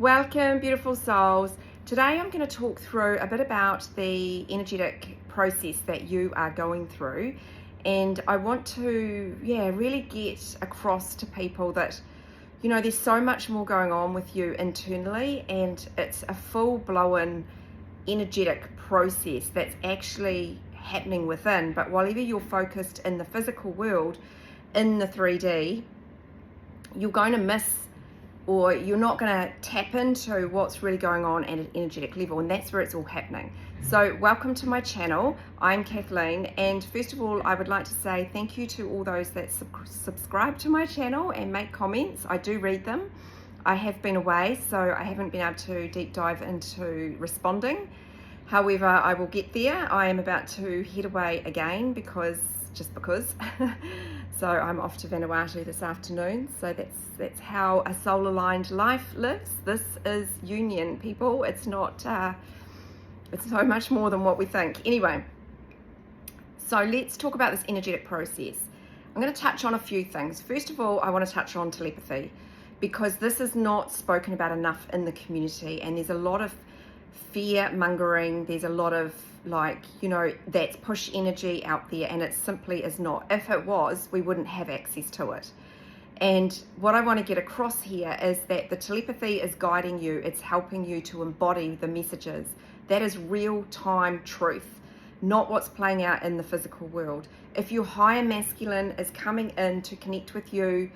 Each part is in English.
Welcome, beautiful souls. Today I'm going to talk through a bit about the energetic process that you are going through, and I want to really get across to people that there's so much more going on with you internally, and it's a full-blown energetic process that's actually happening within. But whatever you're focused in the physical world, in the 3D, you're going to miss, or you're not going to tap into what's really going on at an energetic level, and that's where it's all happening. So welcome to my channel. I'm Kathleen, and first of all I would like to say thank you to all those that subscribe to my channel and make comments. I do read them. I have been away, so I haven't been able to deep dive into responding. However, I will get there. I am about to head away again because so I'm off to Vanuatu this afternoon. So that's how a soul aligned life lives. This is union, people. It's not it's so much more than what we think. Anyway, so let's talk about this energetic process. I'm going to touch on a few things. First of all, I want to touch on telepathy, because this is not spoken about enough in the community, and there's a lot of fear mongering. There's a lot of that's push energy out there, and it simply is not. If it was, we wouldn't have access to it. And what I want to get across here is that the telepathy is guiding you. It's helping you to embody the messages. That is real-time truth, not what's playing out in the physical world. If your higher masculine is coming in to connect with you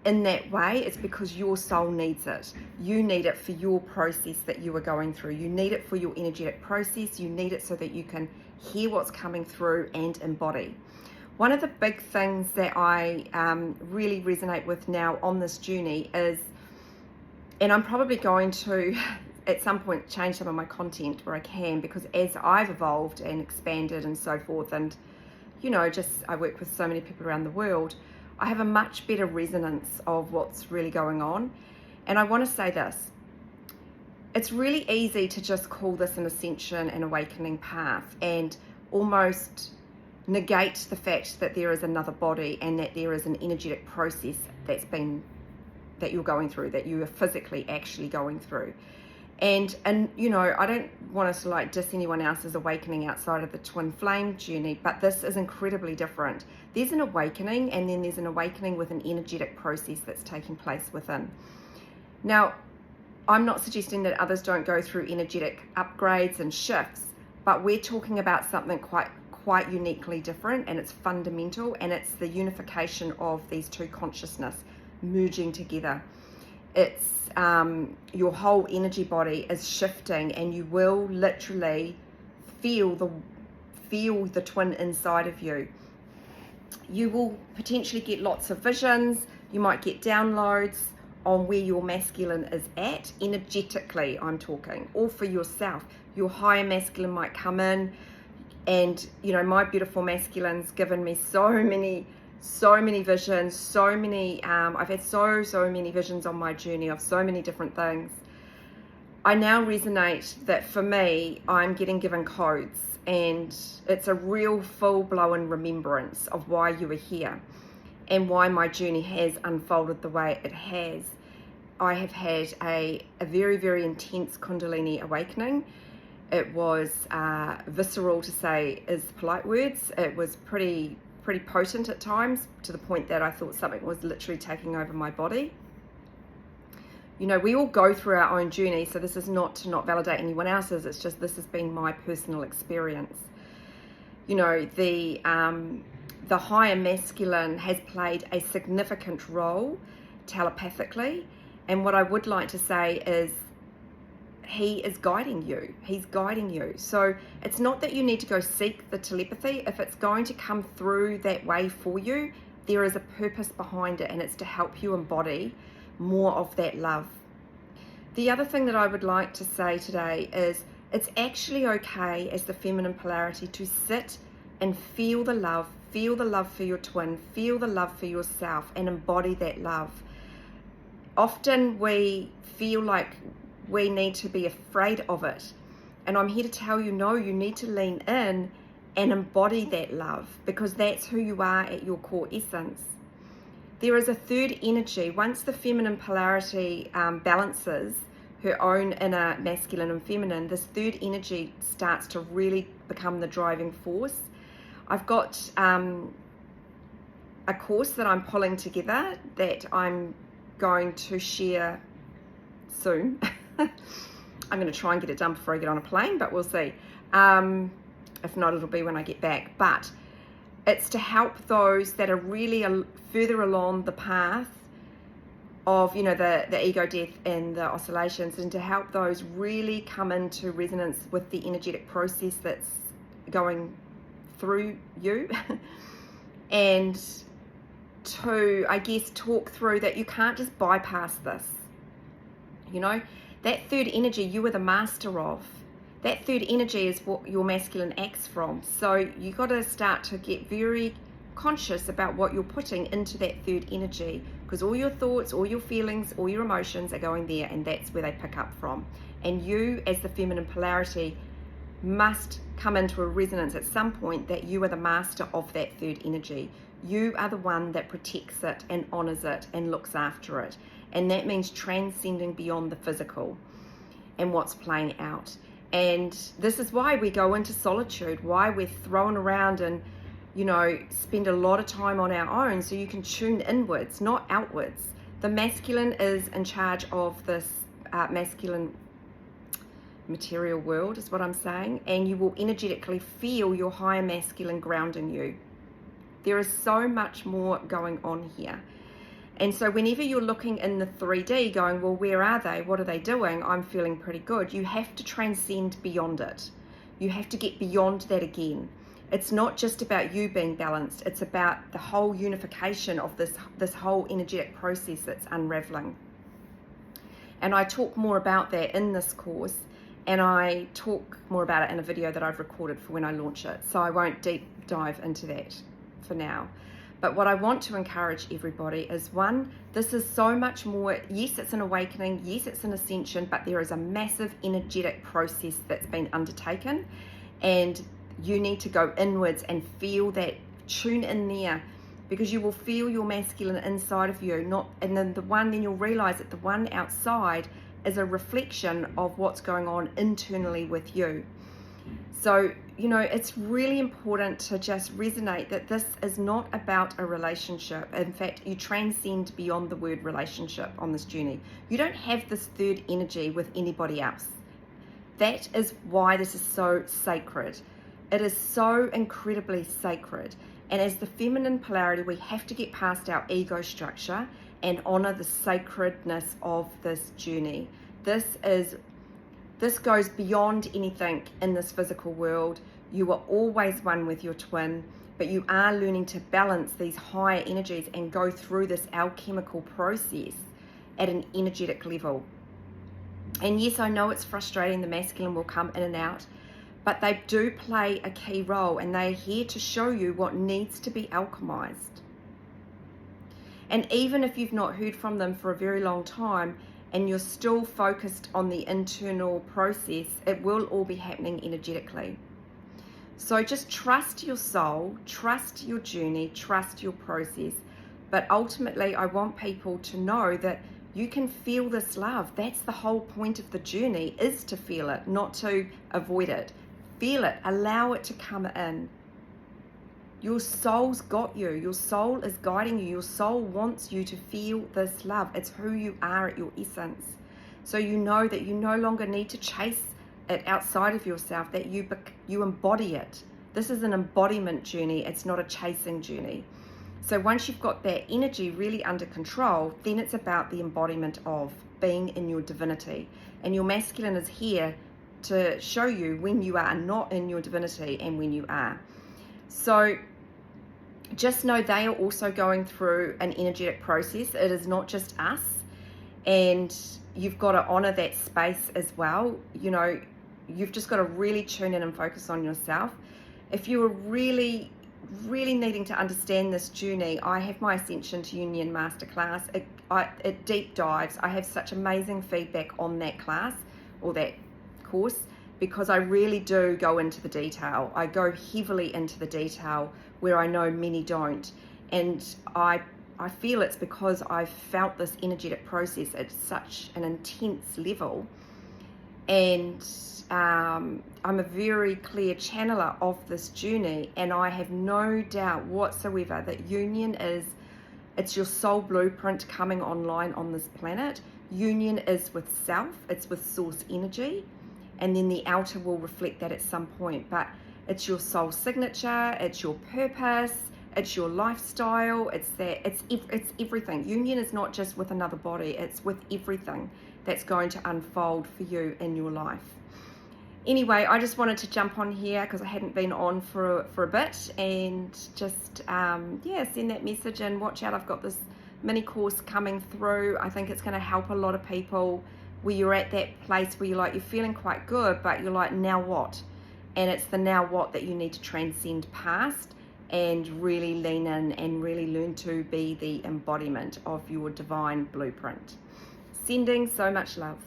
in that way, it's because your soul needs it. You need it for your process that you are going through. You need it for your energetic process. You need it so that you can hear what's coming through and embody. One of the big things that I really resonate with now on this journey is, and I'm probably going to at some point change some of my content where I can, because as I've evolved and expanded and so forth, and I work with so many people around the world, I have a much better resonance of what's really going on. And I want to say this: it's really easy to just call this an ascension and awakening path and almost negate the fact that there is another body and that there is an energetic process that you're going through, that you are physically actually going through. And I don't want us to diss anyone else's awakening outside of the twin flame journey, but this is incredibly different. There's an awakening, and then there's an awakening with an energetic process that's taking place within. Now, I'm not suggesting that others don't go through energetic upgrades and shifts, but we're talking about something quite uniquely different, and it's fundamental, and it's the unification of these two consciousness merging together. It's your whole energy body is shifting, and you will literally feel the twin inside of you. You will potentially get lots of visions. You might get downloads on where your masculine is at energetically, I'm talking, or for yourself. Your higher masculine might come in, and my beautiful masculine's given me so many visions, I've had so many visions on my journey of so many different things. I now resonate that for me, I'm getting given codes, and it's a real full-blown remembrance of why you are here and why my journey has unfolded the way it has. I have had a very, very intense Kundalini awakening. It was visceral, to say is polite words. It was pretty potent at times, to the point that I thought something was literally taking over my body. We all go through our own journey, so this is not to not validate anyone else's. It's just this has been my personal experience. The higher masculine has played a significant role telepathically, and what I would like to say is he is guiding you. He's guiding you. So it's not that you need to go seek the telepathy. If it's going to come through that way for you, there is a purpose behind it, and it's to help you embody more of that love. The other thing that I would like to say today is it's actually okay as the feminine polarity to sit and feel the love for your twin, feel the love for yourself, and embody that love. Often we feel like we need to be afraid of it, and I'm here to tell you, no, you need to lean in and embody that love, because that's who you are at your core essence. There is a third energy. Once the feminine polarity balances her own inner masculine and feminine, this third energy starts to really become the driving force. I've got a course that I'm pulling together that I'm going to share soon. I'm going to try and get it done before I get on a plane, but we'll see. If not, it'll be when I get back. But it's to help those that are really further along the path of, you know, the ego death and the oscillations, and to help those really come into resonance with the energetic process that's going through you. And to, I guess, talk through that you can't just bypass this. You know, that third energy you are the master of. That third energy is what your masculine acts from. So you got to start to get very conscious about what you're putting into that third energy, because all your thoughts, all your feelings, all your emotions are going there, and that's where they pick up from. And you, as the feminine polarity, must come into a resonance at some point that you are the master of that third energy. You are the one that protects it and honors it and looks after it. And that means transcending beyond the physical and what's playing out. And this is why we go into solitude, why we're thrown around and, you know, spend a lot of time on our own, so you can tune inwards, not outwards. The masculine is in charge of this masculine material world, is what I'm saying, and you will energetically feel your higher masculine grounding you. There is so much more going on here. And so whenever you're looking in the 3D going, well, where are they? What are they doing? I'm feeling pretty good. You have to transcend beyond it. You have to get beyond that again. It's not just about you being balanced. It's about the whole unification of this whole energetic process that's unraveling. And I talk more about that in this course, and I talk more about it in a video that I've recorded for when I launch it. So I won't deep dive into that for now. But what I want to encourage everybody is, one, this is so much more. Yes, it's an awakening. Yes, it's an ascension, but there is a massive energetic process that's been undertaken, and you need to go inwards and feel that, tune in there, because you will feel your masculine inside of you, and then you'll realize that the one outside is a reflection of what's going on internally with you. So, you know, it's really important to just resonate that this is not about a relationship. In fact, you transcend beyond the word relationship on this journey. You don't have this third energy with anybody else. That is why this is so sacred. It is so incredibly sacred. And as the feminine polarity, we have to get past our ego structure and honor the sacredness of this journey. This goes beyond anything in this physical world. You are always one with your twin, but you are learning to balance these higher energies and go through this alchemical process at an energetic level. And yes, I know it's frustrating. The masculine will come in and out, but they do play a key role, and they are here to show you what needs to be alchemized. And even if you've not heard from them for a very long time, and you're still focused on the internal process, it will all be happening energetically. So just trust your soul, trust your journey, trust your process. But ultimately, I want people to know that you can feel this love. That's the whole point of the journey, is to feel it, not to avoid it. Feel it, allow it to come in. Your soul's got you. Your soul is guiding you. Your soul wants you to feel this love. It's who you are at your essence. So you know that you no longer need to chase it outside of yourself, that you embody it. This is an embodiment journey. It's not a chasing journey. So once you've got that energy really under control, then it's about the embodiment of being in your divinity. And your masculine is here to show you when you are not in your divinity and when you are. So just know they are also going through an energetic process. It is not just us, and you've got to honor that space as well. You know, you've just got to really tune in and focus on yourself. If you are really needing to understand this journey, I have my Ascension to Union Masterclass. It deep dives. I have such amazing feedback on that class or that course, because I really do go into the detail. I go heavily into the detail where I know many don't. And I I feel it's because I've felt this energetic process at such an intense level, and I'm a very clear channeler of this journey, and I have no doubt whatsoever that union is, it's your soul blueprint coming online on this planet. Union is with self, it's with source energy, and then the outer will reflect that at some point. But it's your soul signature, it's your purpose, it's your lifestyle, it's everything. Union is not just with another body, it's with everything that's going to unfold for you in your life. Anyway, I just wanted to jump on here because I hadn't been on for a bit, and just send that message. And watch out, I've got this mini course coming through. I think it's going to help a lot of people where you're at that place where you're feeling quite good, but you're like, now what? And it's the now what that you need to transcend past and really lean in and really learn to be the embodiment of your divine blueprint. Sending so much love.